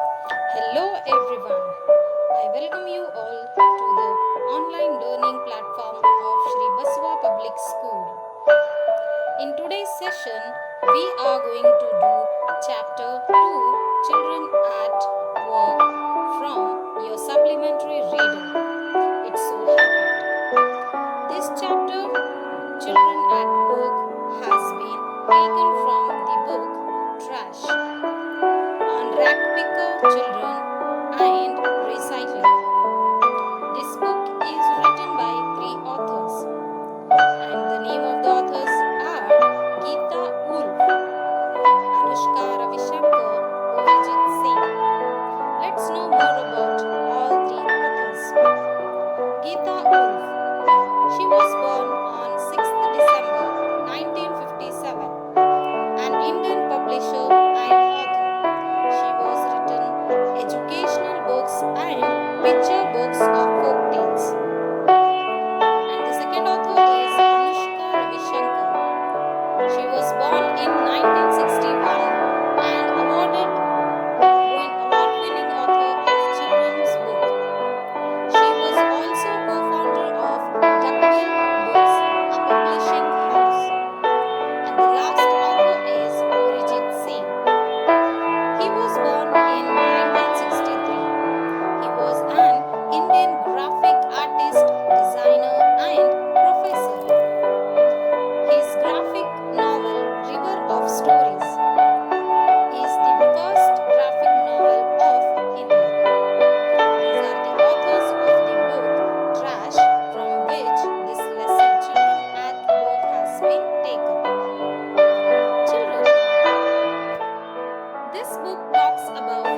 Hello everyone. I welcome you all to the online learning platform of Sri Baswa Public School. In today's session, we are going to do chapter 2 Children at Work from your supplementary reader. It's so happened. This chapter, Children at Work, has been taken from the book Trash on Rat Picker Children and Recycling. This book is written by three authors, and the name of the authors are Geeta Wolf, Anushka Ravishankar, Vijit Singh. Let's know more about all three authors. Geeta Wolf. She was born on 6th December 1957, an Indian publisher and author. She was written educational books and picture books of folk tales. And the second author is Anushka Ravishankar. She was born in 1961 and award-winning author of children's book. She was also co-founder of Duckbill Books, a publishing house. And the last author is Vijit Singh. He was born in 1963. He was an Indian graphic artist, designer, and professor. His graphic novel River of Stories is the first graphic novel of India. These are the authors of the book Trash, from which this lesson Children at Work has been taken. Children, this book talks about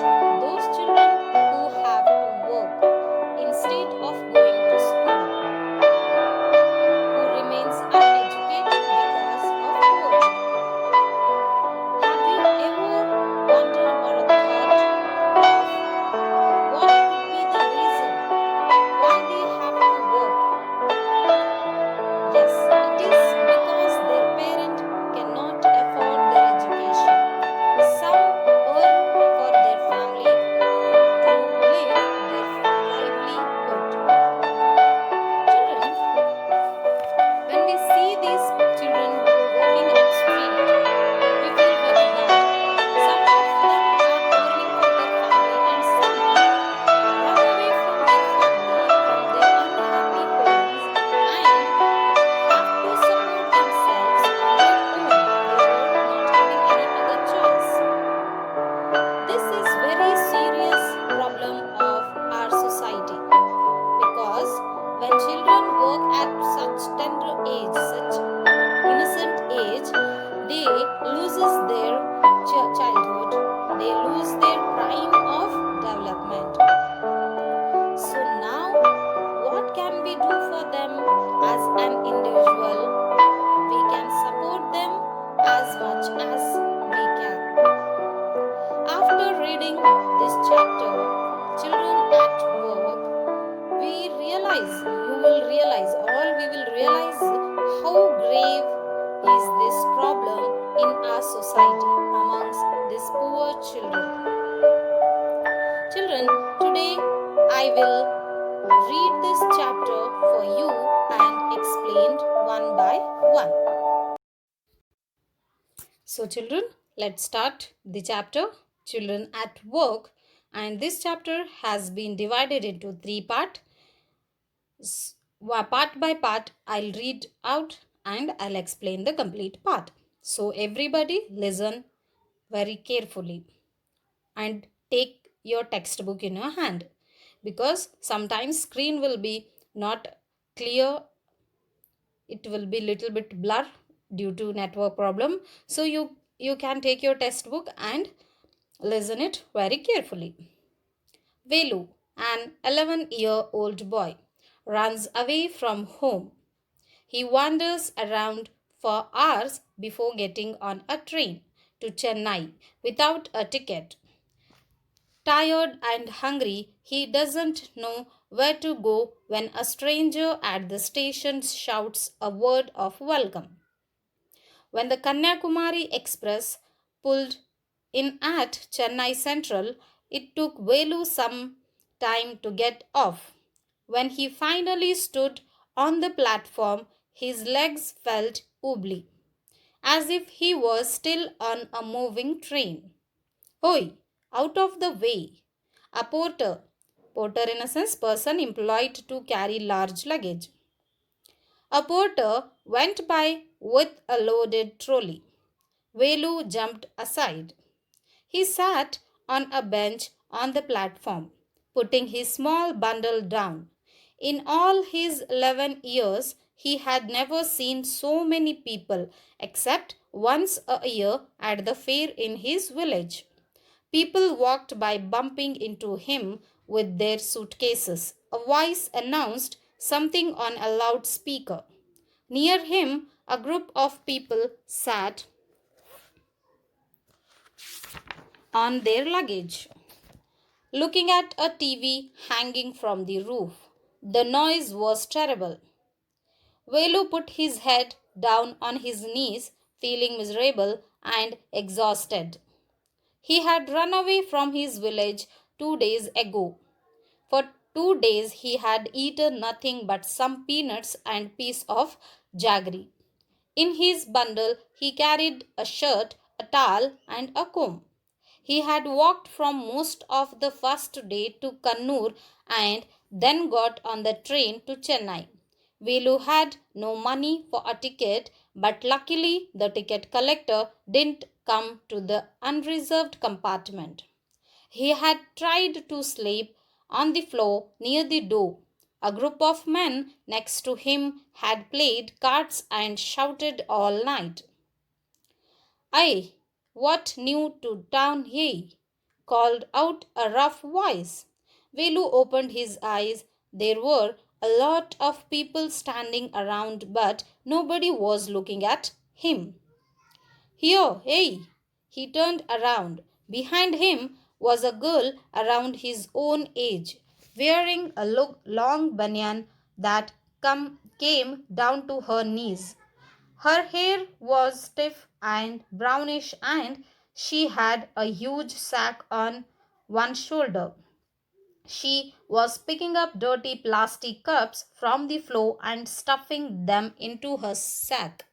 those children who have to work instead of going to school, who remains uneducated because of poverty. Have you ever wondered or thought of what could be the reason why they have to work? Yes, it is because their parent cannot afford their education. Some earn for their family to live their livelihood. Children, when we see these children who are working at street, we feel very bad. Some of them are earning for their family and some run away from their family, from their unhappy homes and have to support themselves on their own. They were not having any other choice. This is very serious problem of our society because when children work at such tender age, such innocent age, they loses their childhood, they lose their prime of development. So now what can we do for them as an individual? We can support them as much as we can. After reading this chapter, Children at Work, we will realize how grave is this problem in our society amongst these poor children. Children, today I will read this chapter for you and explained one by one. So, children, let's start the chapter Children at Work. And this chapter has been divided into three parts. Part by part, I'll read out and I'll explain the complete part. So, everybody listen very carefully and take your textbook in your hand because sometimes screen will be not clear, it will be little bit blur due to network problem, so you can take your textbook and listen it very carefully. Velu, an 11-year-old boy, runs away from home. He wanders around for hours before getting on a train to Chennai without a ticket. Tired and hungry, he doesn't know where to go when a stranger at the station shouts a word of welcome. When the Kanyakumari Express pulled in at Chennai Central, It took Velu some time to get off. When he finally stood on the platform, his legs felt wobbly, as if he was still on a moving train. Oi, out of the way! A porter in a sense, person employed to carry large luggage. A porter went by with a loaded trolley. Velu jumped aside. He sat on a bench on the platform, putting his small bundle down. In all his 11 years, he had never seen so many people except once a year at the fair in his village. People walked by bumping into him with their suitcases. A voice announced something on a loudspeaker. Near him, a group of people sat on their luggage, looking at a TV hanging from the roof. The noise was terrible. Velu put his head down on his knees, feeling miserable and exhausted. He had run away from his village 2 days ago. For 2 days he had eaten nothing but some peanuts and piece of jaggery. In his bundle he carried a shirt, a towel, and a comb. He had walked from most of the first day to Kannur and then got on the train to Chennai. Velu had no money for a ticket, but luckily the ticket collector didn't come to the unreserved compartment. He had tried to sleep on the floor near the door. A group of men next to him had played cards and shouted all night. "Aye, what new to town ye?" called out a rough voice. Velu opened his eyes. There were a lot of people standing around, but nobody was looking at him. "Here, hey!" He turned around. Behind him was a girl around his own age, wearing a long banyan that came down to her knees. Her hair was stiff and brownish, and she had a huge sack on one shoulder. She was picking up dirty plastic cups from the floor and stuffing them into her sack.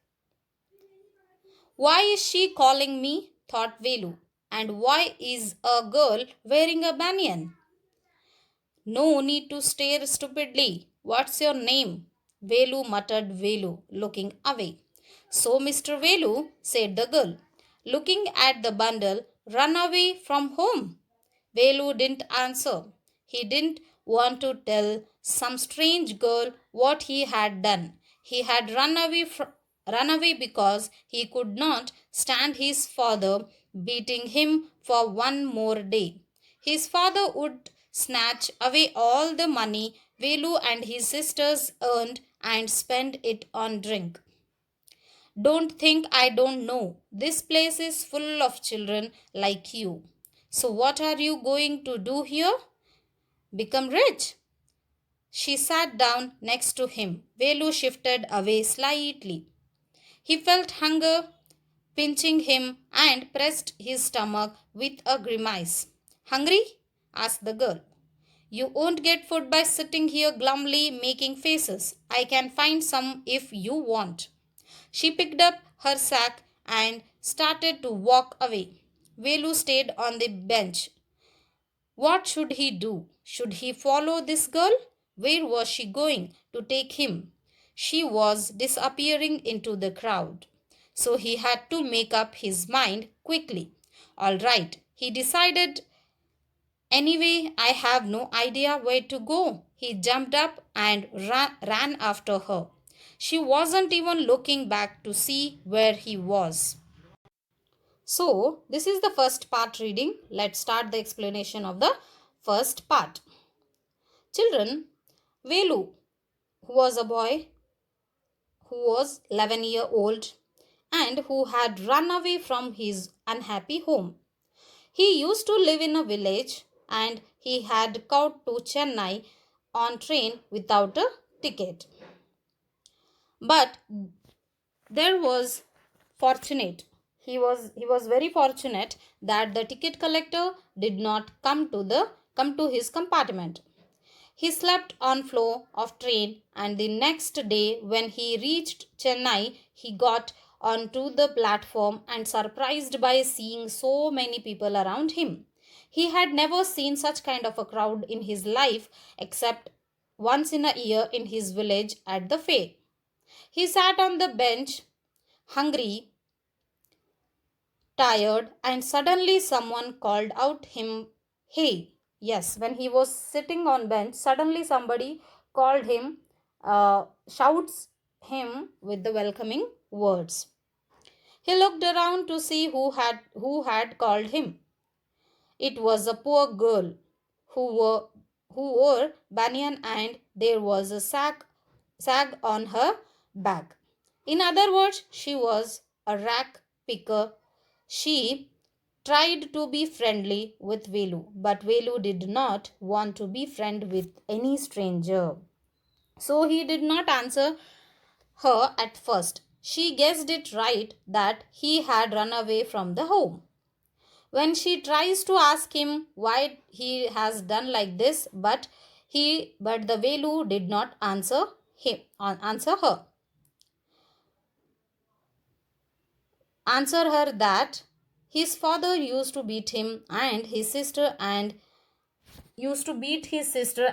"Why is she calling me?" thought Velu. "And why is a girl wearing a banyan? No need to stare stupidly. What's your name?" Velu muttered, Velu, looking away. "So, Mr. Velu," said the girl, looking at the bundle, "run away from home?" Velu didn't answer. He didn't want to tell some strange girl what he had done. He had run away because he could not stand his father beating him for one more day. His father would snatch away all the money Velu and his sisters earned and spend it on drink. "Don't think I don't know. This place is full of children like you. So, what are you going to do here? Become rich?" She sat down next to him. Velu shifted away slightly. He felt hunger pinching him and pressed his stomach with a grimace. "Hungry?" asked the girl. "You won't get food by sitting here glumly making faces. I can find some if you want." She picked up her sack and started to walk away. Velu stayed on the bench. What should he do? Should he follow this girl? Where was she going to take him? She was disappearing into the crowd. So he had to make up his mind quickly. All right, he decided. Anyway, I have no idea where to go. He jumped up and ran after her. She wasn't even looking back to see where he was. So, this is the first part reading. Let's start the explanation of the first part. Children, Velu, who was a boy who was 11-year-old and who had run away from his unhappy home. He used to live in a village and he had come to Chennai on train without a ticket. But there was fortunate. he was very fortunate that the ticket collector did not come to his compartment. He slept on floor of train, and the next day when he reached Chennai, he got onto the platform and surprised by seeing so many people around him. He had never seen such kind of a crowd in his life except once in a year in his village at the fair. He sat on the bench, hungry, tired, and suddenly someone called out him, "Hey!" Yes, when he was sitting on bench, suddenly somebody called him, shouts him with the welcoming words. He looked around to see who had called him. It was a poor girl who wore, who wore banyan, and there was a sag on her back. In other words, she was a rack picker. She tried to be friendly with Velu, but Velu did not want to be friend with any stranger. So he did not answer her at first. She guessed it right that he had run away from the home. When she tries to ask him why he has done like this, but the Velu did not answer her. Answer her that his father used to beat his sister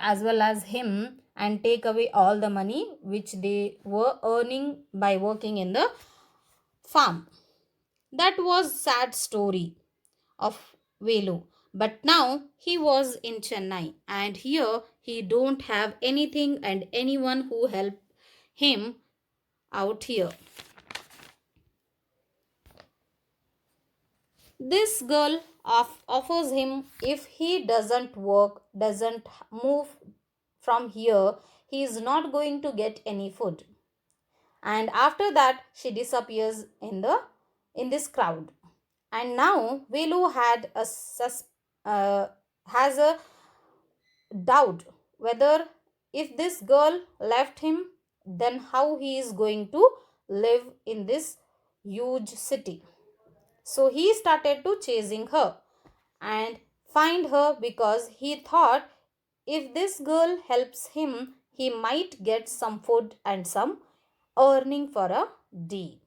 as well as him and take away all the money which they were earning by working in the farm. That was sad story of Velu. But now he was in Chennai, and here he don't have anything and anyone who help him out here. This girl offers him, if he doesn't work, doesn't move from here, he is not going to get any food. And after that, she disappears in this crowd. And now Velu uh, has a doubt whether if this girl left him, then how he is going to live in this huge city. So he started to chasing her and find her, because he thought if this girl helps him, he might get some food and some earning for a day.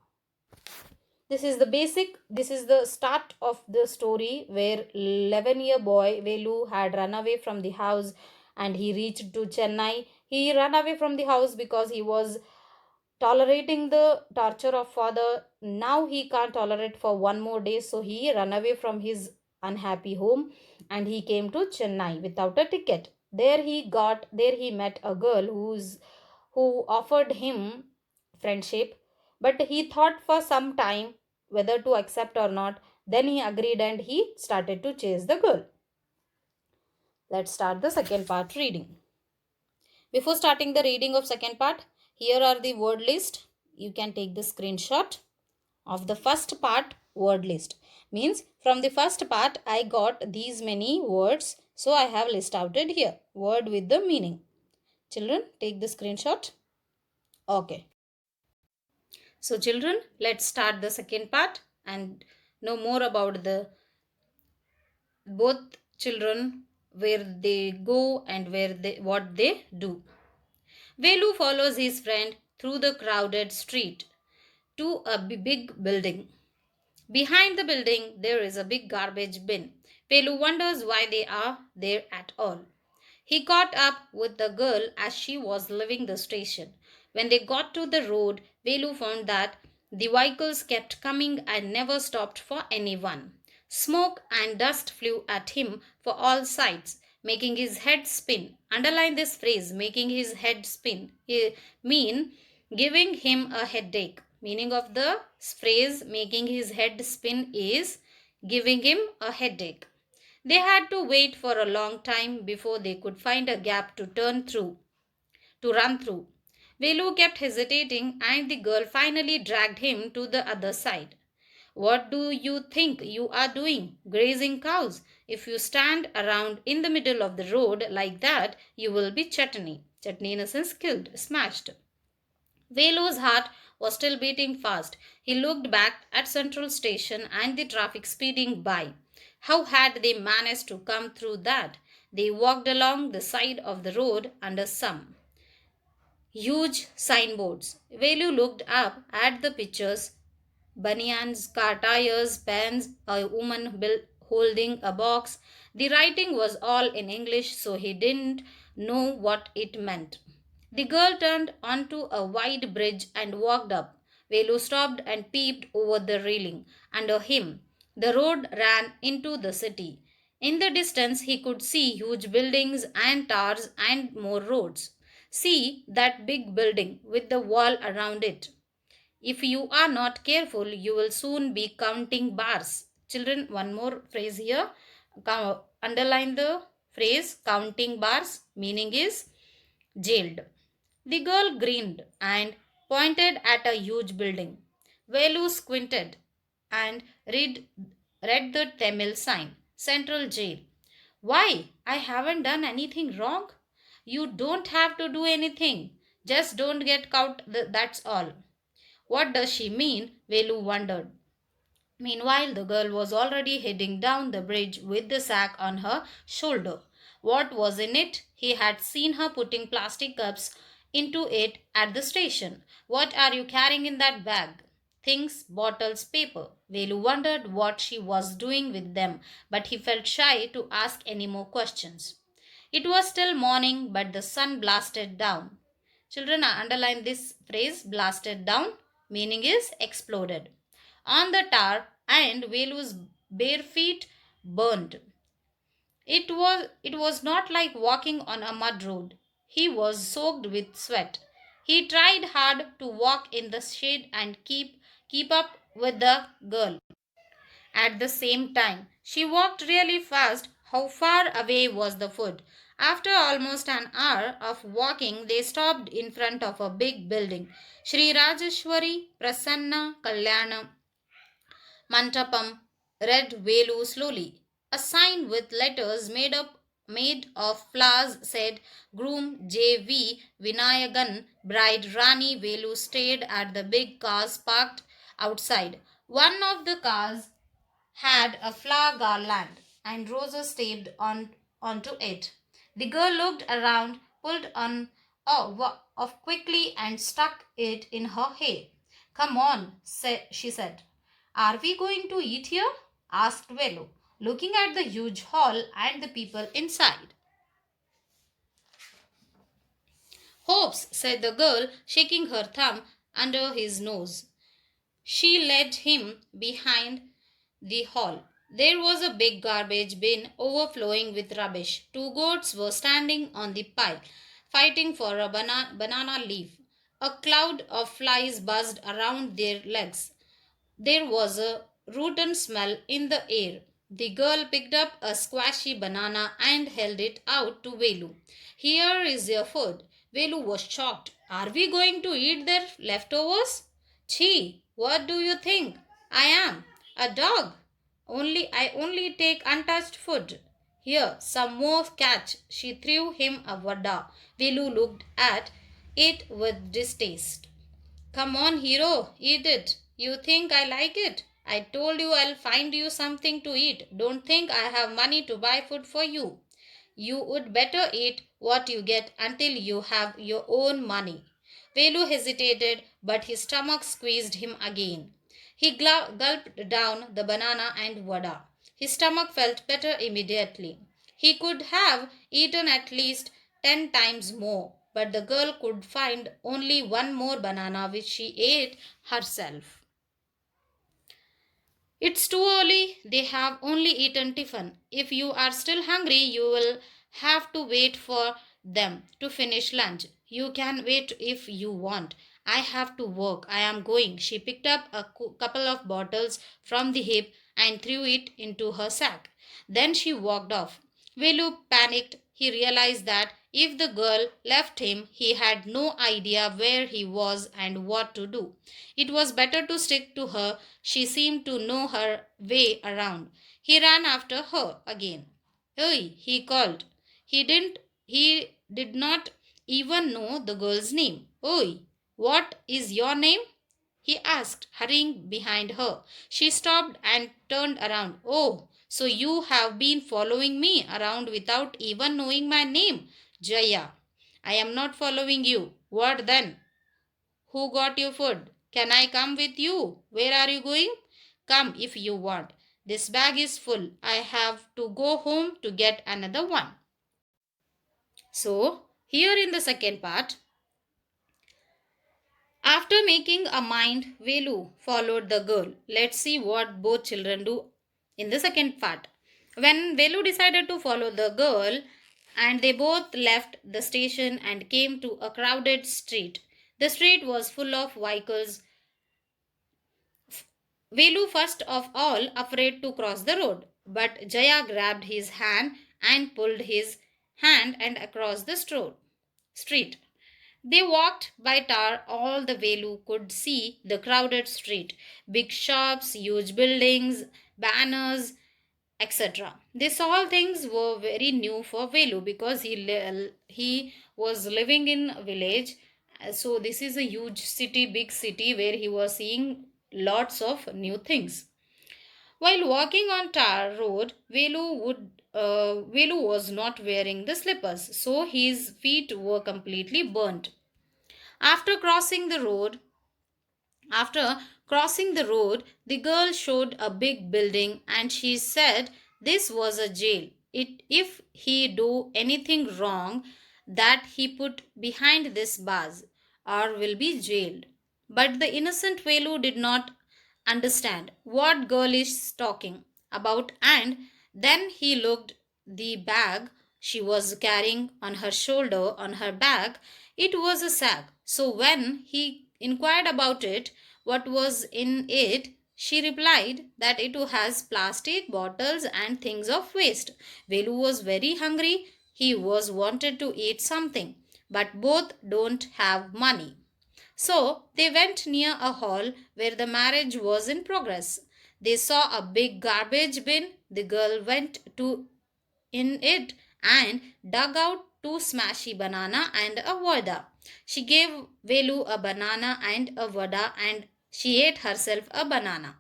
This is the start of the story, where 11-year boy Velu had run away from the house and he reached to Chennai. He ran away from the house because he was tolerating the torture of father. Now he can't tolerate for one more day, so he ran away from his unhappy home and he came to Chennai without a ticket. There he met a girl who offered him friendship, but he thought for some time whether to accept or not. Then he agreed and he started to chase the girl. Let's start the second part reading. Before starting the reading of second part, here are the word list. You can take the screenshot of the first part word list. Means from the first part I got these many words, so I have list outed here. Word with the meaning. Children, take the screenshot. Okay. So children, let's start the second part and know more about the both children, where they go and what they do. Velu follows his friend through the crowded street to a big building. Behind the building, there is a big garbage bin. Velu wonders why they are there at all. He caught up with the girl as she was leaving the station. When they got to the road, Velu found that the vehicles kept coming and never stopped for anyone. Smoke and dust flew at him for all sides, making his head spin. Underline this phrase, making his head spin. Mean giving him a headache. Meaning of the phrase making his head spin is giving him a headache. They had to wait for a long time before they could find a gap to run through. Velu kept hesitating and the girl finally dragged him to the other side. What do you think you are doing? Grazing cows. If you stand around in the middle of the road like that, you will be chutney. Chutney in a sense killed, smashed. Velu's heart was still beating fast. He looked back at Central Station and the traffic speeding by. How had they managed to come through that? They walked along the side of the road under some huge signboards. Velu looked up at the pictures: banyans, car tires, pens, a woman holding a box. The writing was all in English, so he didn't know what it meant. The girl turned onto a wide bridge and walked up. Velu stopped and peeped over the railing. Under him, the road ran into the city. In the distance, he could see huge buildings and towers and more roads. See that big building with the wall around it. If you are not careful, you will soon be counting bars. Children, one more phrase here. Underline the phrase counting bars. Meaning is jailed. The girl grinned and pointed at a huge building. Velu squinted and read the Tamil sign, Central Jail. Why? I haven't done anything wrong. You don't have to do anything. Just don't get caught, that's all. What does she mean? Velu wondered. Meanwhile, the girl was already heading down the bridge with the sack on her shoulder. What was in it? He had seen her putting plastic cups into it at the station. What are you carrying in that bag? Things, bottles, paper. Velu wondered what she was doing with them, but he felt shy to ask any more questions. It was still morning, but the sun blasted down. Children, underline this phrase blasted down, meaning is exploded on the tar, and Velu's bare feet burned. It was not like walking on a mud road. He was soaked with sweat. He tried hard to walk in the shade and keep up with the girl. At the same time, she walked really fast. How far away was the food? After almost an hour of walking, they stopped in front of a big building. Sri Rajeshwari Prasanna Kalyana Mantapam, read Velu slowly. A sign with letters made of flowers said Groom J.V. Vinayagan, Bride Rani. Velu stared at the big cars parked outside. One of the cars had a flower garland and roses taped onto it. The girl looked around, pulled on off quickly and stuck it in her hair. Come on, she said. Are we going to eat here? Asked Velu, looking at the huge hall and the people inside. Hopes, said the girl, shaking her thumb under his nose. She led him behind the hall. There was a big garbage bin overflowing with rubbish. Two goats were standing on the pile, fighting for a banana leaf. A cloud of flies buzzed around their legs. There was a rotten smell in the air. The girl picked up a squashy banana and held it out to Velu. Here is your food. Velu was shocked. Are we going to eat their leftovers? Chee, what do you think? I am a dog. I only take untouched food. Here, some more catch. She threw him a vada. Velu looked at it with distaste. Come on, hero, eat it. You think I like it? I told you I'll find you something to eat. Don't think I have money to buy food for you. You would better eat what you get until you have your own money. Velu hesitated, but his stomach squeezed him again. He gulped down the banana and vada. His stomach felt better immediately. He could have eaten at least 10 times more, but the girl could find only one more banana which she ate herself. It's too early. They have only eaten tiffin. If you are still hungry, you will have to wait for them to finish lunch. You can wait if you want. I have to work. I am going. She picked up a couple of bottles from the heap and threw it into her sack. Then she walked off. Velu panicked. He realized that if the girl left him, he had no idea where he was and what to do. It was better to stick to her. She seemed to know her way around. He ran after her again. Hey, he called. He did not even know the girl's name. Oi, what is your name? he asked, hurrying behind her. She stopped and turned around. Oh, so you have been following me around without even knowing my name? Jaya. I am not following you. What then? Who got you food? Can I come with you? Where are you going? Come if you want. This bag is full. I have to go home to get another one. So, here in the second part, after making a mind, Velu followed the girl. Let's see what both children do in the second part. When Velu decided to follow the girl, and they both left the station and came to a crowded street. The street was full of vehicles. Velu first of all afraid to cross the road, but Jaya grabbed his hand and pulled his hand and across the street. They walked by tar all the Velu could see the crowded street, big shops, huge buildings, banners, etc. These all things were very new for Velu because he was living in a village. So this is a huge city, big city where he was seeing lots of new things. While walking on tar road, Velu was not wearing the slippers, so his feet were completely burnt. After crossing the road, after crossing the road, the girl showed a big building and she said this was a jail. If he do anything wrong, that he put behind this bars or will be jailed. But the innocent Velu did not understand what girl is talking about, and then he looked the bag she was carrying on her shoulder on her back. It was a sack. So when he inquired about it, what was in it, she replied that it has plastic bottles and things of waste. Velu was very hungry. He was wanted to eat something, but both don't have money. So they went near a hall where the marriage was in progress. They saw a big garbage bin. The girl went to in it and dug out two smashy banana and a vada. She gave Velu a banana and a vada and she ate herself a banana.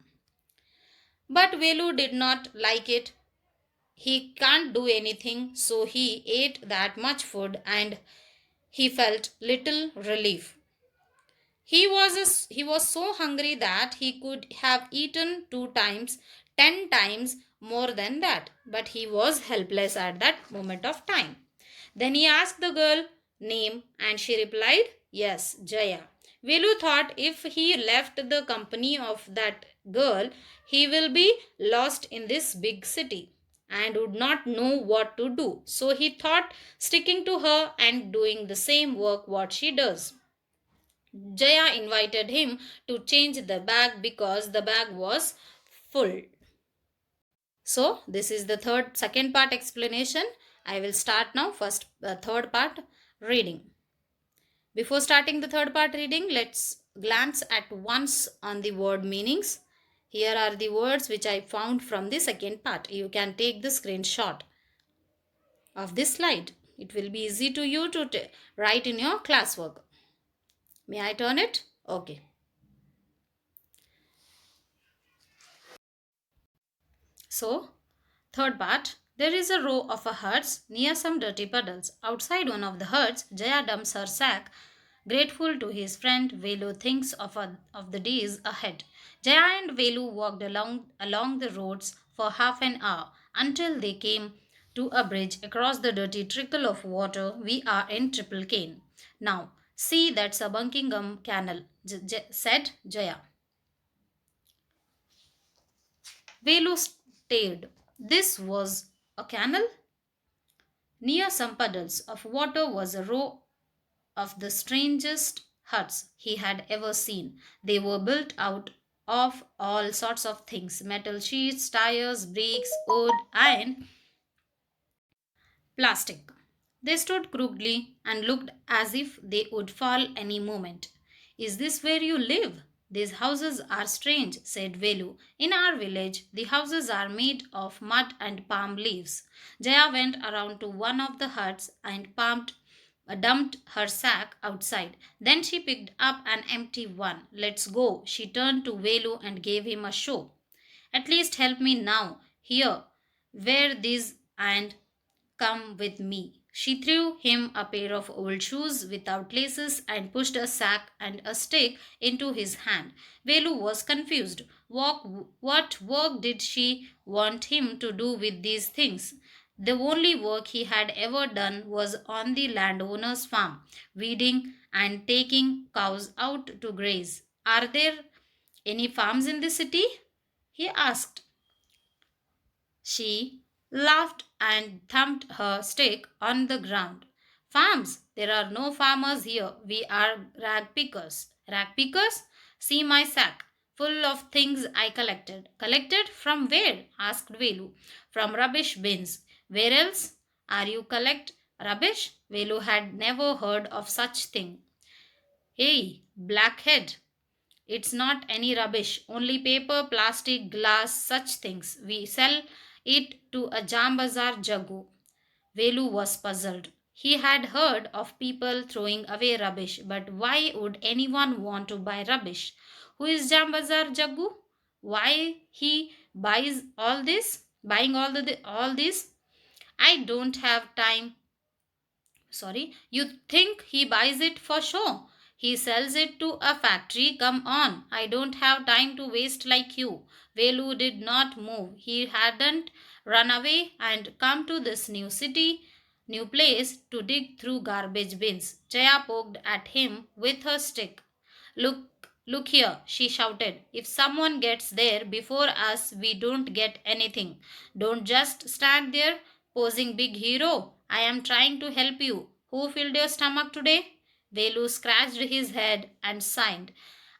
But Velu did not like it. He can't do anything, so he ate that much food and he felt little relief. He was so hungry that he could have eaten 2 times, 10 times more than that, but he was helpless at that moment of time. Then he asked the girl name and she replied, yes, Jaya. Velu thought if he left the company of that girl, he will be lost in this big city and would not know what to do. So he thought sticking to her and doing the same work what she does. Jaya invited him to change the bag because the bag was full. So this is the second part explanation. I will start now first third part reading. Before starting the third part reading, let's glance at once on the word meanings. Here are the words which I found from the second part. You can take the screenshot of this slide. It will be easy to you to write in your classwork. May I turn it? Okay. So, third part, there is a row of huts near some dirty puddles. Outside one of the huts, Jaya dumps her sack. Grateful to his friend, Velu thinks of the days ahead. Jaya and Velu walked along the roads for half an hour until they came to a bridge across the dirty trickle of water. We are in Triple Cane. Now, see that's a Buckingham Canal, said Jaya. Velu stared. This was a canal? Near some puddles of water was a row of the strangest huts he had ever seen. They were built out of all sorts of things: metal sheets, tires, bricks, wood, and plastic. They stood crookedly and looked as if they would fall any moment. Is this where you live? These houses are strange, said Velu. In our village, the houses are made of mud and palm leaves. Jaya went around to one of the huts and dumped her sack outside. Then she picked up an empty one. Let's go. She turned to Velu and gave him a show. At least help me now. Here, wear these and come with me. She threw him a pair of old shoes without laces and pushed a sack and a stick into his hand. Velu was confused. What work did she want him to do with these things? The only work he had ever done was on the landowner's farm, weeding and taking cows out to graze. Are there any farms in the city? He asked. She laughed and thumped her stick on the ground. Farms? There are no farmers here. We are rag pickers. Rag pickers? See my sack, full of things I collected. Collected from where? Asked Velu. From rubbish bins. Where else? Are you collect rubbish? Velu had never heard of such thing. Hey, blackhead, it's not any rubbish, only paper, plastic, glass, such things. We sell it to a Jam Bazaar Jaggu. Velu was puzzled. He had heard of people throwing away rubbish, but why would anyone want to buy rubbish? Who is Jam Bazaar Jaggu? Why he buys all this? Buying all this? I don't have time. Sorry, you think he buys it for show? He sells it to a factory. Come on, I don't have time to waste like you. Velu did not move. He hadn't run away and come to this new place to dig through garbage bins. Jaya poked at him with her stick. Look here, she shouted. If someone gets there before us, we don't get anything. Don't just stand there posing big hero. I am trying to help you. Who filled your stomach today? Velu scratched his head and sighed.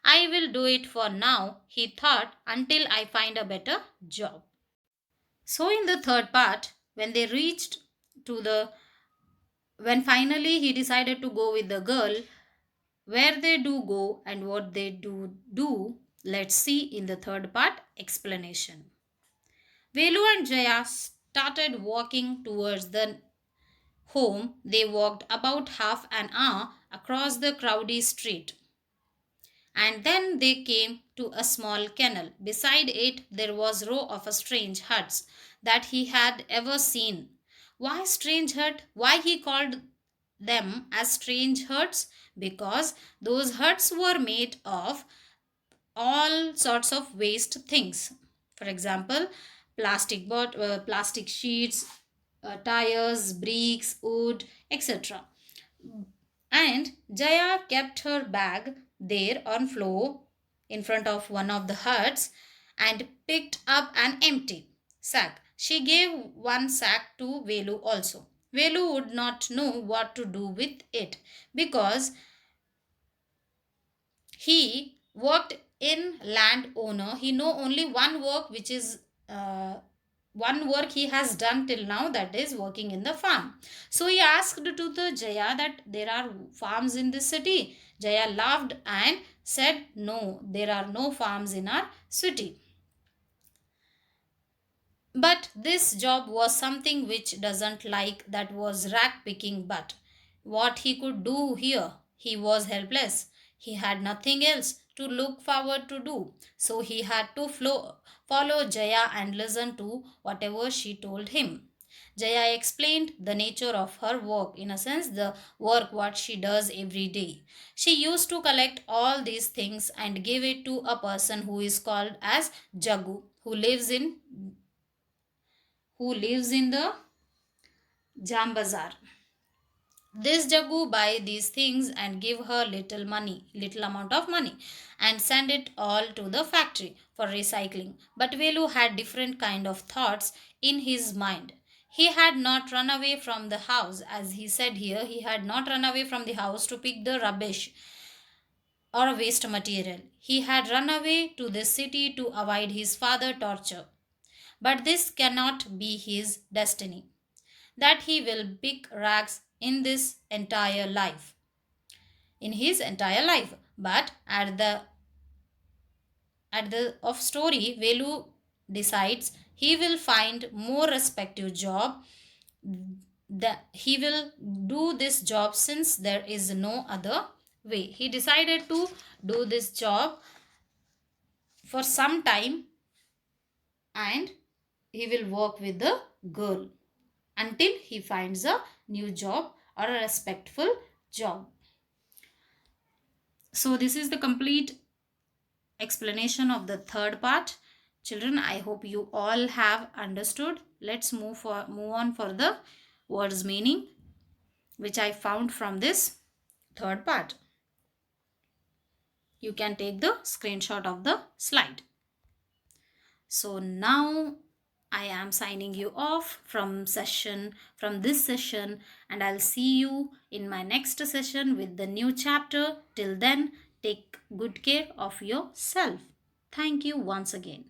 I will do it for now, he thought, until I find a better job. So, in the third part, to the when finally he decided to go with the girl, where they do go and what they do, let's see in the third part explanation. Velu and Jaya started walking towards the home. They walked about half an hour across the crowded street. And then they came to a small kennel. Beside it there was row of strange huts that he had ever seen. Why strange hut? Why he called them as strange huts? Because those huts were made of all sorts of waste things. For example, plastic sheets, tires, bricks, wood, etc. And Jaya kept her bag there on floor in front of one of the huts and picked up an empty sack. She gave one sack to Velu also. Velu would not know what to do with it because he worked in landowner. He know only one work, which is one work he has done till now, that is working in the farm. So he asked to the Jaya that there are farms in this city. Jaya laughed and said, no, there are no farms in our city. But this job was something which doesn't like, that was rack picking. But what he could do here? He was helpless. He had nothing else to look forward to do. So he had to follow Jaya and listen to whatever she told him. Jaya explained the nature of her work, in a sense, the work what she does every day. She used to collect all these things and give it to a person who is called as Jagu, who lives in the Jam Bazaar. This Jagu buy these things and give her little amount of money, and send it all to the factory for recycling. But Velu had different kind of thoughts in his mind. He had not run away from the house, as he said here. He had not run away from the house to pick the rubbish or waste material. He had run away to the city to avoid his father torture. But this cannot be his destiny, that he will pick rags in his entire life. But at the of story, Velu decides he will find more respective job he will do this job since there is no other way. He decided to do this job for some time, and he will work with the girl until he finds a new job or a respectful job. So this is the complete explanation of the third part. Children, I hope you all have understood. Let's move on for the words meaning, which I found from this third part. You can take the screenshot of the slide. So now I am signing you off from this session, and I'll see you in my next session with the new chapter. Till then, take good care of yourself. Thank you once again.